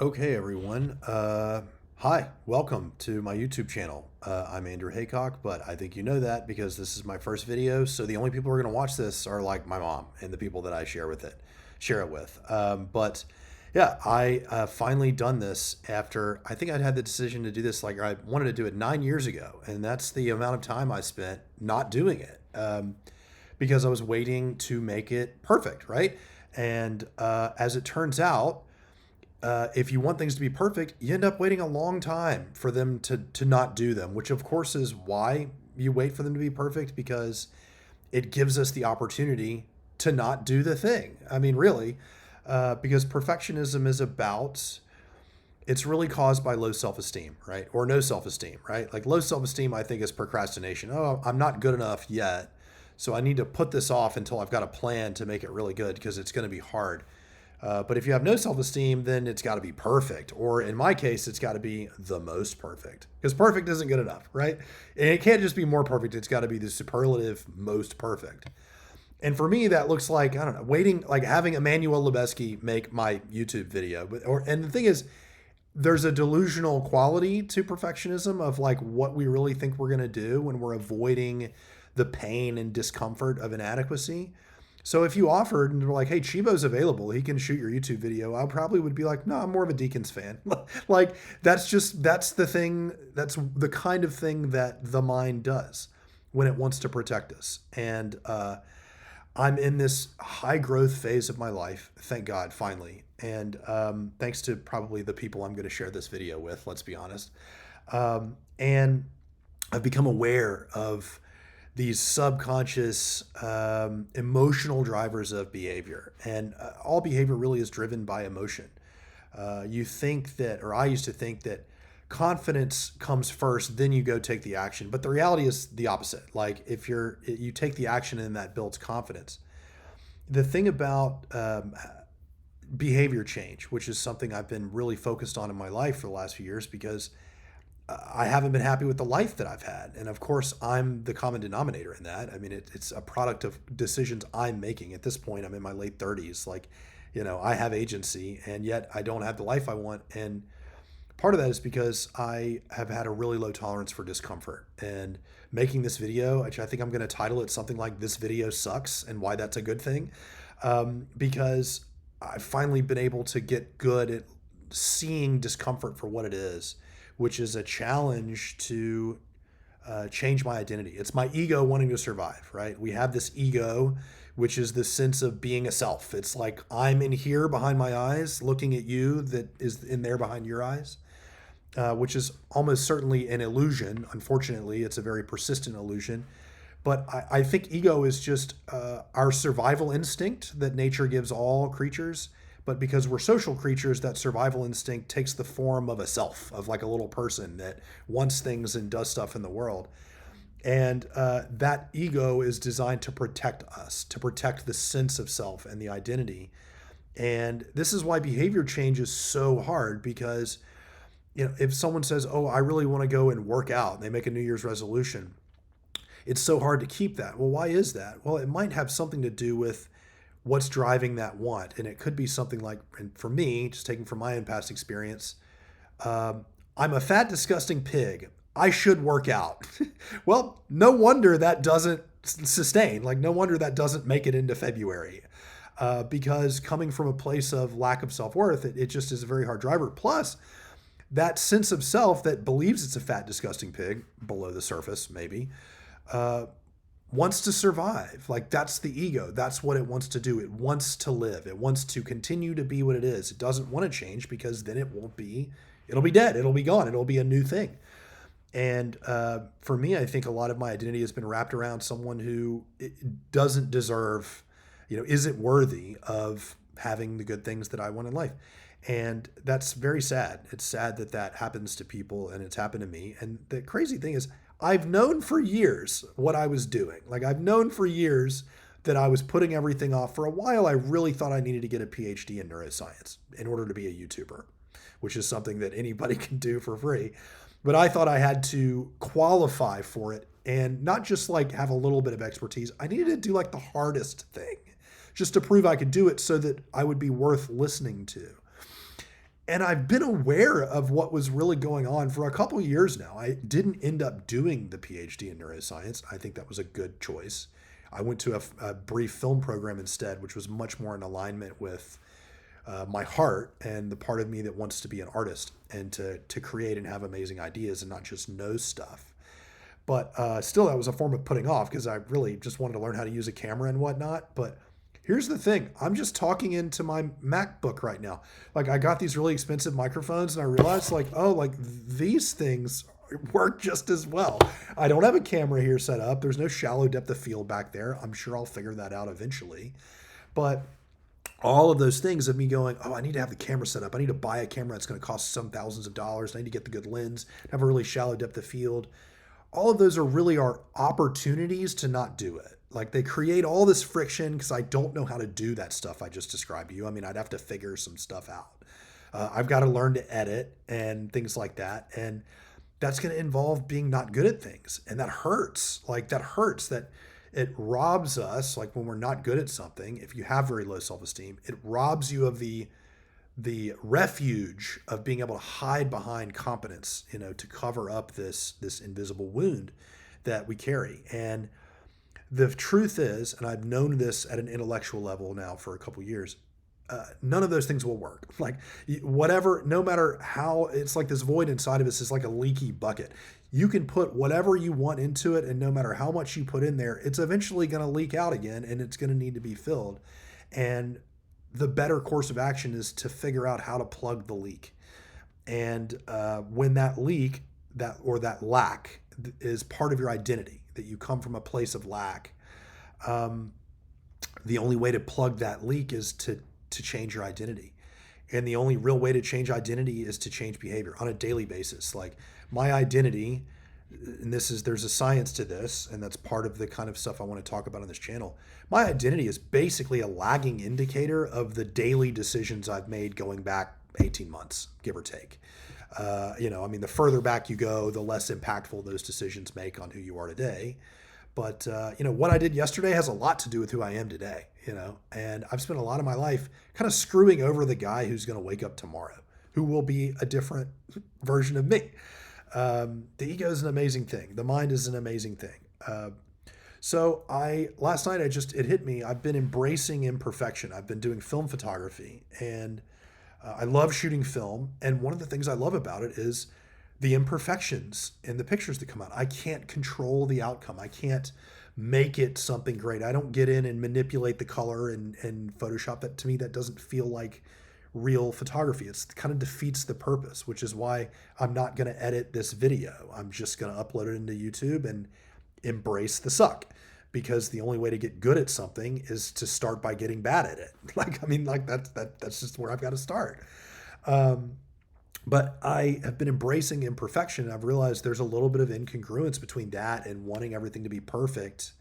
Okay, everyone. Hi, welcome to my YouTube channel. I'm Andrew Haycock, but I think you know that because this is my first video. So the only people who are going to watch this are like my mom and the people that I share it with. But yeah, I finally done this after I think I'd had the decision to do this. Like I wanted to do it 9 years ago, and that's the amount of time I spent not doing it because I was waiting to make it perfect, right? And as it turns out if you want things to be perfect, you end up waiting a long time for them to not do them, which of course is why you wait for them to be perfect because it gives us the opportunity to not do the thing. I mean, really, because perfectionism is about it's really caused by low self-esteem, right? Or no self-esteem, right? Like low self-esteem, I think is procrastination. Oh, I'm not good enough yet. So I need to put this off until I've got a plan to make it really good because it's going to be hard. But if you have no self esteem, then it's got to be perfect. Or in my case, it's got to be the most perfect because perfect isn't good enough, right? And it can't just be more perfect. It's got to be the superlative most perfect. And for me, that looks like, I don't know, waiting, like having Emmanuel Lubezki make my YouTube video. And the thing is, there's a delusional quality to perfectionism of like what we really think we're going to do when we're avoiding the pain and discomfort of inadequacy. So if you offered and were like, "Hey, Chivo's available. He can shoot your YouTube video," I probably would be like, "No, I'm more of a Deacons fan." Like that's the thing. That's the kind of thing that the mind does when it wants to protect us. And I'm in this high growth phase of my life. Thank God, finally. And thanks to probably the people I'm going to share this video with. Let's be honest. And I've become aware of these subconscious emotional drivers of behavior. And all behavior really is driven by emotion. You think that, or I used to think that confidence comes first, then you go take the action. But the reality is the opposite. Like if you take the action and that builds confidence. The thing about behavior change, which is something I've been really focused on in my life for the last few years because I haven't been happy with the life that I've had. And of course, I'm the common denominator in that. I mean, it's a product of decisions I'm making. At this point, I'm in my late 30s. Like, I have agency, and yet I don't have the life I want. And part of that is because I have had a really low tolerance for discomfort. And making this video, which I think I'm going to title it something like "This Video Sucks" and why that's a good thing, because I've finally been able to get good at seeing discomfort for what it is, which is a challenge to change my identity. It's my ego wanting to survive, right? We have this ego, which is the sense of being a self. It's like I'm in here behind my eyes looking at you that is in there behind your eyes, which is almost certainly an illusion. Unfortunately, it's a very persistent illusion. But I think ego is just our survival instinct that nature gives all creatures. But because we're social creatures, that survival instinct takes the form of a self, of like a little person that wants things and does stuff in the world. And that ego is designed to protect us, to protect the sense of self and the identity. And this is why behavior change is so hard because, if someone says, "Oh, I really want to go and work out," and they make a New Year's resolution, it's so hard to keep that. Well, why is that? Well, it might have something to do with what's driving that want. And it could be something like, and for me, just taking from my own past experience, I'm a fat, disgusting pig. I should work out. Well, no wonder that doesn't sustain. Like, no wonder that doesn't make it into February. Because coming from a place of lack of self worth, it just is a very hard driver. Plus, that sense of self that believes it's a fat, disgusting pig below the surface, maybe, uh, wants to survive. Like that's the ego. That's what it wants to do. It wants to live. It wants to continue to be what it is. It doesn't want to change because then it'll be dead. It'll be gone. It'll be a new thing. And for me, I think a lot of my identity has been wrapped around someone who doesn't deserve, isn't worthy of having the good things that I want in life. And that's very sad. It's sad that that happens to people and it's happened to me. And the crazy thing is, I've known for years what I was doing. Like, I've known for years that I was putting everything off. For a while, I really thought I needed to get a PhD in neuroscience in order to be a YouTuber, which is something that anybody can do for free. But I thought I had to qualify for it and not just like have a little bit of expertise. I needed to do like the hardest thing just to prove I could do it so that I would be worth listening to. And I've been aware of what was really going on for a couple of years now. I didn't end up doing the PhD in neuroscience. I think that was a good choice. I went to a brief film program instead, which was much more in alignment with my heart and the part of me that wants to be an artist and to create and have amazing ideas and not just know stuff. But still, that was a form of putting off because I really just wanted to learn how to use a camera and whatnot. But here's the thing, I'm just talking into my MacBook right now. Like, I got these really expensive microphones and I realized, like, oh, like these things work just as well. I don't have a camera here set up. There's no shallow depth of field back there. I'm sure I'll figure that out eventually. But all of those things of me going, oh, I need to have the camera set up. I need to buy a camera that's going to cost some thousands of dollars. I need to get the good lens, have a really shallow depth of field. All of those are really our opportunities to not do it. Like, they create all this friction because I don't know how to do that stuff I just described to you. I mean, I'd have to figure some stuff out. I've got to learn to edit and things like that. And that's going to involve being not good at things. And that hurts. Like, that hurts that it robs us. Like, when we're not good at something, if you have very low self-esteem, it robs you of the refuge of being able to hide behind competence, to cover up this invisible wound that we carry. And the truth is, and I've known this at an intellectual level now for a couple of years, none of those things will work. Like, whatever, no matter how, it's like this void inside of us is like a leaky bucket. You can put whatever you want into it, and no matter how much you put in there, it's eventually going to leak out again, and it's going to need to be filled. And the better course of action is to figure out how to plug the leak. And when that leak, that lack is part of your identity, that you come from a place of lack, the only way to plug that leak is to change your identity. And the only real way to change identity is to change behavior on a daily basis. Like, my identity, and there's a science to this, and that's part of the kind of stuff I want to talk about on this channel. My identity is basically a lagging indicator of the daily decisions I've made going back 18 months, give or take. I mean, the further back you go, the less impactful those decisions make on who you are today. But, what I did yesterday has a lot to do with who I am today, and I've spent a lot of my life kind of screwing over the guy who's going to wake up tomorrow, who will be a different version of me. The ego is an amazing thing. The mind is an amazing thing. So last night, it hit me. I've been embracing imperfection. I've been doing film photography, and I love shooting film. And one of the things I love about it is the imperfections in the pictures that come out. I can't control the outcome. I can't make it something great. I don't get in and manipulate the color and Photoshop. That, to me, that doesn't feel like real photography. It kind of defeats the purpose, which is why I'm not going to edit this video. I'm just going to upload it into YouTube and embrace the suck, because the only way to get good at something is to start by getting bad at it. That's just where I've got to start. But I have been embracing imperfection. I've realized there's a little bit of incongruence between that and wanting everything to be perfect.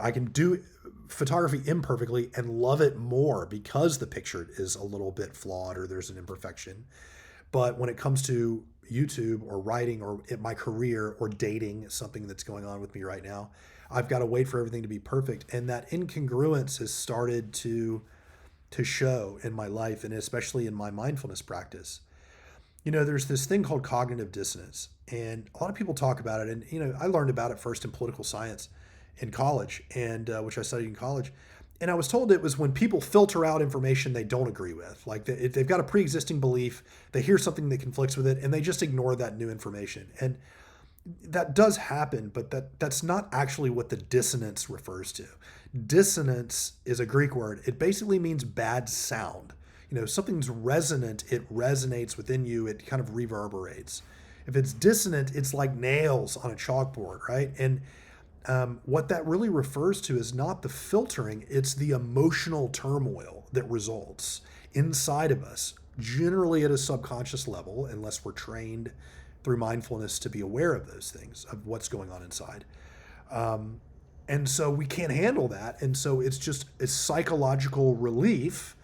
I can do photography imperfectly and love it more because the picture is a little bit flawed or there's an imperfection. But when it comes to YouTube or writing or in my career or dating, something that's going on with me right now, I've got to wait for everything to be perfect. And that incongruence has started to show in my life, and especially in my mindfulness practice. There's this thing called cognitive dissonance, and a lot of people talk about it. And, I learned about it first in political science in college, and which I studied in college. And I was told it was when people filter out information they don't agree with. Like, if they've got a pre-existing belief, they hear something that conflicts with it, and they just ignore that new information. And that does happen, but that's not actually what the dissonance refers to. Dissonance is a Greek word. It basically means bad sound. Something's resonant, it resonates within you, it kind of reverberates. If it's dissonant, it's like nails on a chalkboard, right? And what that really refers to is not the filtering, it's the emotional turmoil that results inside of us, generally at a subconscious level, unless we're trained through mindfulness to be aware of those things, of what's going on inside. And so we can't handle that. And so it's just a psychological relief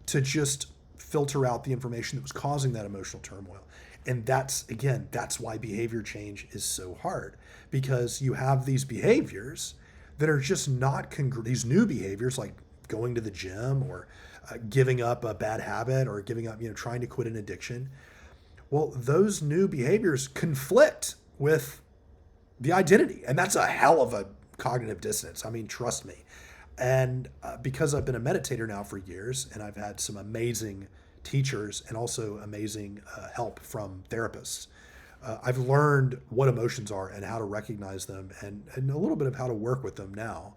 to just filter out the information that was causing that emotional turmoil. And that's why behavior change is so hard, because you have these behaviors that are just not these new behaviors, like going to the gym or giving up a bad habit or giving up, trying to quit an addiction. Well, those new behaviors conflict with the identity. And that's a hell of a cognitive dissonance. I mean, trust me. And because I've been a meditator now for years, and I've had some amazing teachers and also amazing help from therapists, I've learned what emotions are and how to recognize them, and a little bit of how to work with them now,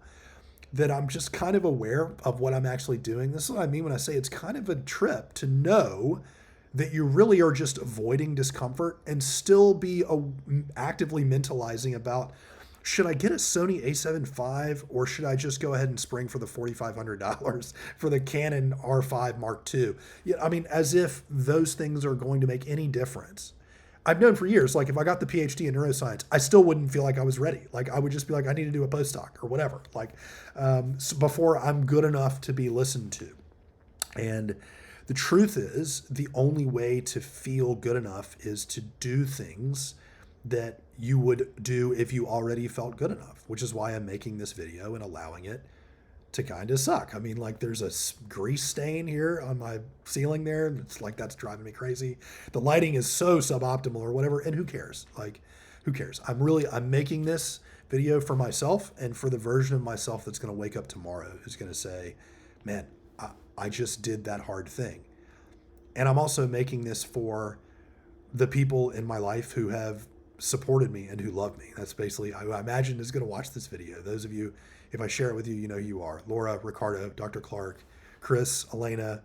that I'm just kind of aware of what I'm actually doing. This is what I mean when I say it's kind of a trip to know that you really are just avoiding discomfort and still be actively mentalizing about, should I get a Sony A7 IV or should I just go ahead and spring for the $4,500 for the Canon R5 Mark II? Yeah, I mean, as if those things are going to make any difference. I've known for years, like if I got the PhD in neuroscience, I still wouldn't feel like I was ready. Like I would just be like, I need to do a postdoc or whatever. Like so before I'm good enough to be listened to. And the truth is, the only way to feel good enough is to do things that you would do if you already felt good enough, which is why I'm making this video and allowing it to kind of suck. I mean, like there's a grease stain here on my ceiling there. It's like, that's driving me crazy. The lighting is so suboptimal or whatever. And who cares? Like, who cares? I'm making this video for myself and for the version of myself that's going to wake up tomorrow who's going to say, man, I just did that hard thing. And I'm also making this for the people in my life who have supported me and who love me. That's basically, I imagine, is going to watch this video. Those of you, if I share it with you, you know who you are. Laura, Ricardo, Dr. Clark, Chris, Elena,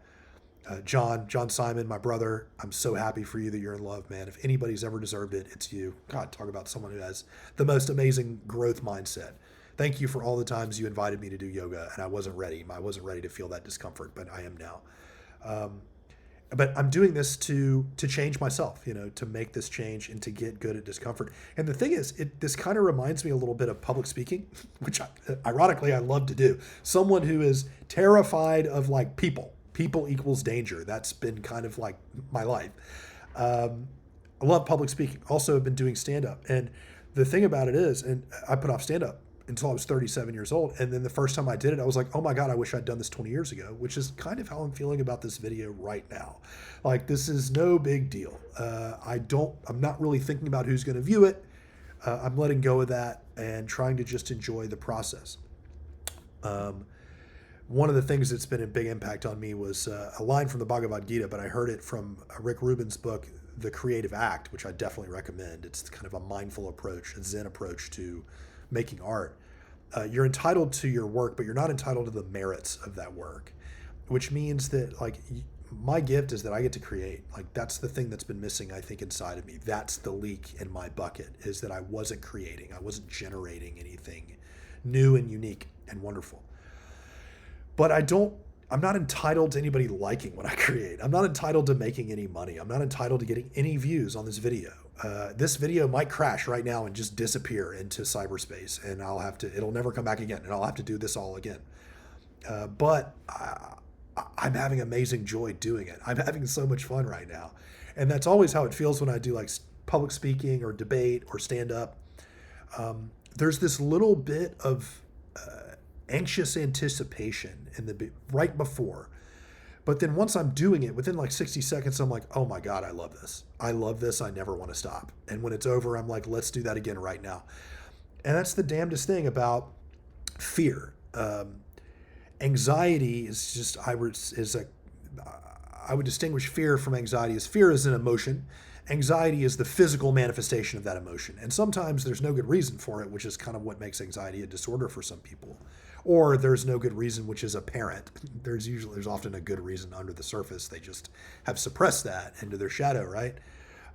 John Simon, my brother. I'm so happy for you that you're in love, man. If anybody's ever deserved it, it's you. God, talk about someone who has the most amazing growth mindset. Thank you for all the times you invited me to do yoga, and I wasn't ready. I wasn't ready to feel that discomfort, but I am now. But I'm doing this to change myself, to make this change and to get good at discomfort. And the thing is, this kind of reminds me a little bit of public speaking, which ironically I love to do. Someone who is terrified of like people equals danger. That's been kind of like my life. I love public speaking. Also, I've been doing stand-up. And the thing about it is, and I put off stand-up until I was 37 years old. And then the first time I did it, I was like, oh my God, I wish I'd done this 20 years ago, which is kind of how I'm feeling about this video right now. Like, this is no big deal. I'm not really thinking about who's going to view it. I'm letting go of that and trying to just enjoy the process. One of the things that's been a big impact on me was a line from the Bhagavad Gita, but I heard it from Rick Rubin's book, The Creative Act, which I definitely recommend. It's kind of a mindful approach, a Zen approach to making art. You're entitled to your work, but you're not entitled to the merits of that work, which means that like my gift is that I get to create. Like that's the thing that's been missing, I think, inside of me. That's the leak in my bucket, is that I wasn't creating. I wasn't generating anything new and unique and wonderful. But I'm not entitled to anybody liking what I create. I'm not entitled to making any money. I'm not entitled to getting any views on this video. This video might crash right now and just disappear into cyberspace, and it'll never come back again, and I'll have to do this all again. But I'm having amazing joy doing it. I'm having so much fun right now. And that's always how it feels when I do like public speaking or debate or stand up. There's this little bit of anxious anticipation right before. But then once I'm doing it, within like 60 seconds, I'm like, oh my God, I love this. I love this. I never want to stop. And when it's over, I'm like, let's do that again right now. And that's the damnedest thing about fear. Anxiety is just, I would distinguish fear from anxiety as fear is an emotion. Anxiety is the physical manifestation of that emotion. And sometimes there's no good reason for it, which is kind of what makes anxiety a disorder for some people. Or there's no good reason, which is apparent. There's often a good reason under the surface. They just have suppressed that into their shadow, right?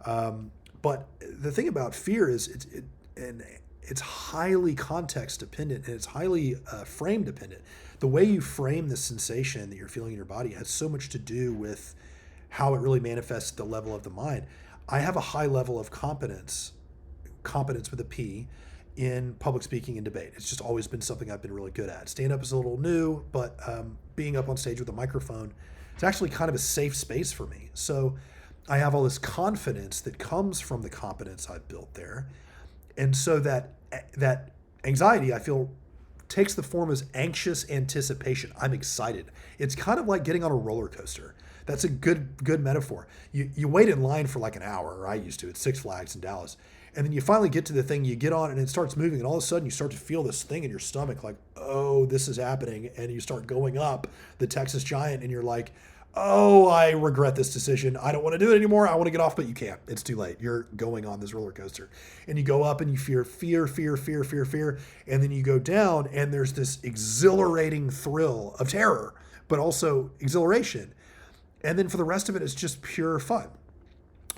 But the thing about fear is it's highly context dependent, and it's highly frame dependent. The way you frame the sensation that you're feeling in your body has so much to do with how it really manifests at the level of the mind. I have a high level of competence with a P, in public speaking and debate. It's just always been something I've been really good at. Stand-up is a little new, but being up on stage with a microphone, it's actually kind of a safe space for me. So I have all this confidence that comes from the competence I've built there. And so that anxiety, I feel takes the form as anxious anticipation. I'm excited. It's kind of like getting on a roller coaster. That's a good metaphor. You wait in line for like an hour, or I used to at Six Flags in Dallas, and then you finally get to the thing. You get on, and it starts moving, and all of a sudden you start to feel this thing in your stomach, like, oh, this is happening, and you start going up the Texas Giant, and you're like, oh, I regret this decision. I don't want to do it anymore. I want to get off, but you can't. It's too late. You're going on this roller coaster. And you go up and you fear. And then you go down and there's this exhilarating thrill of terror, but also exhilaration. And then for the rest of it, it's just pure fun.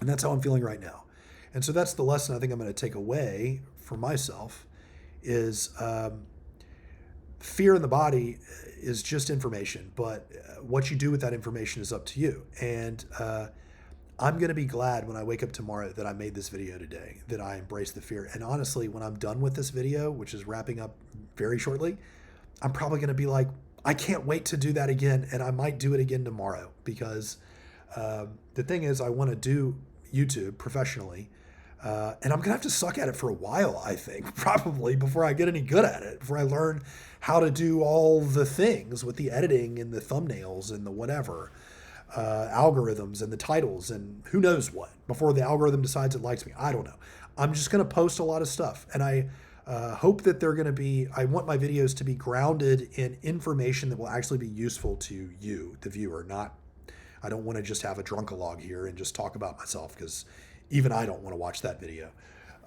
And that's how I'm feeling right now. And so that's the lesson I think I'm going to take away for myself is fear in the body is just information, but what you do with that information is up to you. And I'm going to be glad when I wake up tomorrow that I made this video today, that I embraced the fear. And honestly, when I'm done with this video, which is wrapping up very shortly, I'm probably going to be like, I can't wait to do that again. And I might do it again tomorrow because the thing is, I want to do YouTube professionally. And I'm going to have to suck at it for a while, I think, probably before I get any good at it, before I learn how to do all the things with the editing and the thumbnails and the whatever, algorithms and the titles and who knows what, before the algorithm decides it likes me. I don't know. I'm just going to post a lot of stuff. And I hope that they're going to be, I want my videos to be grounded in information that will actually be useful to you, the viewer, I don't want to just have a drunkalog here and just talk about myself because even I don't want to watch that video.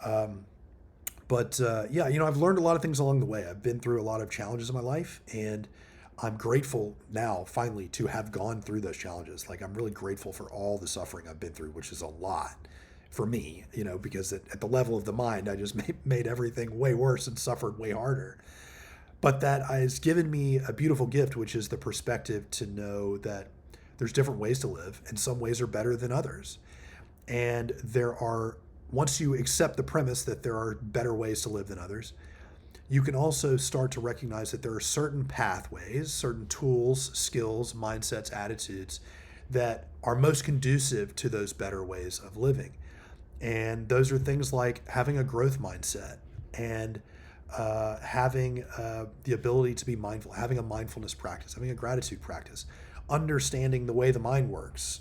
Yeah, I've learned a lot of things along the way. I've been through a lot of challenges in my life, and I'm grateful now, finally, to have gone through those challenges. Like, I'm really grateful for all the suffering I've been through, which is a lot for me, because at the level of the mind, I just made everything way worse and suffered way harder. But that has given me a beautiful gift, which is the perspective to know that there's different ways to live, and some ways are better than others. And once you accept the premise that there are better ways to live than others, you can also start to recognize that there are certain pathways, certain tools, skills, mindsets, attitudes that are most conducive to those better ways of living. And those are things like having a growth mindset and having the ability to be mindful, having a mindfulness practice, having a gratitude practice, understanding the way the mind works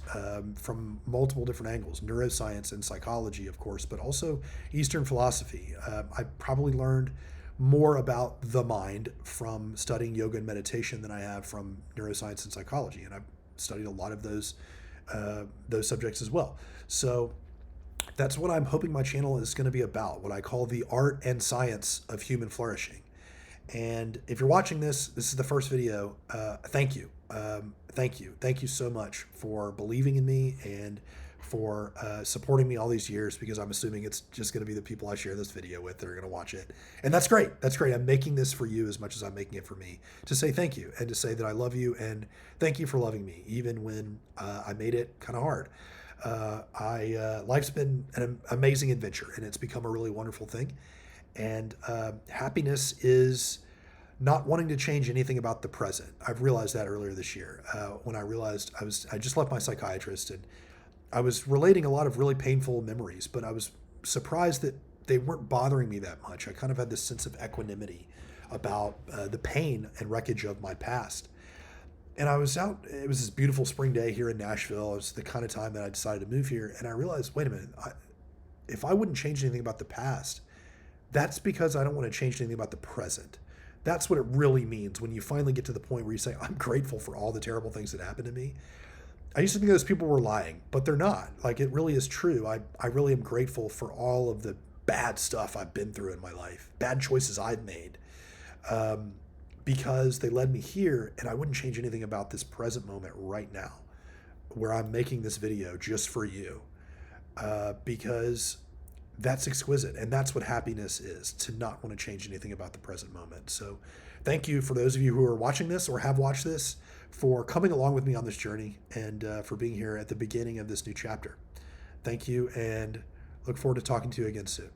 from multiple different angles, neuroscience and psychology, of course, but also Eastern philosophy. I probably learned more about the mind from studying yoga and meditation than I have from neuroscience and psychology, and I've studied a lot of those subjects as well. So that's what I'm hoping my channel is going to be about, what I call the art and science of human flourishing. And if you're watching this is the first video, thank you. Thank you so much for believing in me and for supporting me all these years, because I'm assuming it's just going to be the people I share this video with that are going to watch it. And that's great. That's great. I'm making this for you as much as I'm making it for me, to say thank you and to say that I love you and thank you for loving me, even when I made it kind of hard. Life's been an amazing adventure, and it's become a really wonderful thing. And happiness is not wanting to change anything about the present. I've realized that earlier this year when I realized I just left my psychiatrist, and I was relating a lot of really painful memories, but I was surprised that they weren't bothering me that much. I kind of had this sense of equanimity about the pain and wreckage of my past. And I was out, it was this beautiful spring day here in Nashville. It was the kind of time that I decided to move here. And I realized, wait a minute, if I wouldn't change anything about the past, that's because I don't want to change anything about the present. That's what it really means when you finally get to the point where you say, I'm grateful for all the terrible things that happened to me. I used to think those people were lying, but they're not. Like, it really is true. I really am grateful for all of the bad stuff I've been through in my life, bad choices I've made, because they led me here, and I wouldn't change anything about this present moment right now, where I'm making this video just for you, because that's exquisite, and that's what happiness is, to not want to change anything about the present moment. So thank you for those of you who are watching this or have watched this, for coming along with me on this journey, and for being here at the beginning of this new chapter. Thank you, and look forward to talking to you again soon.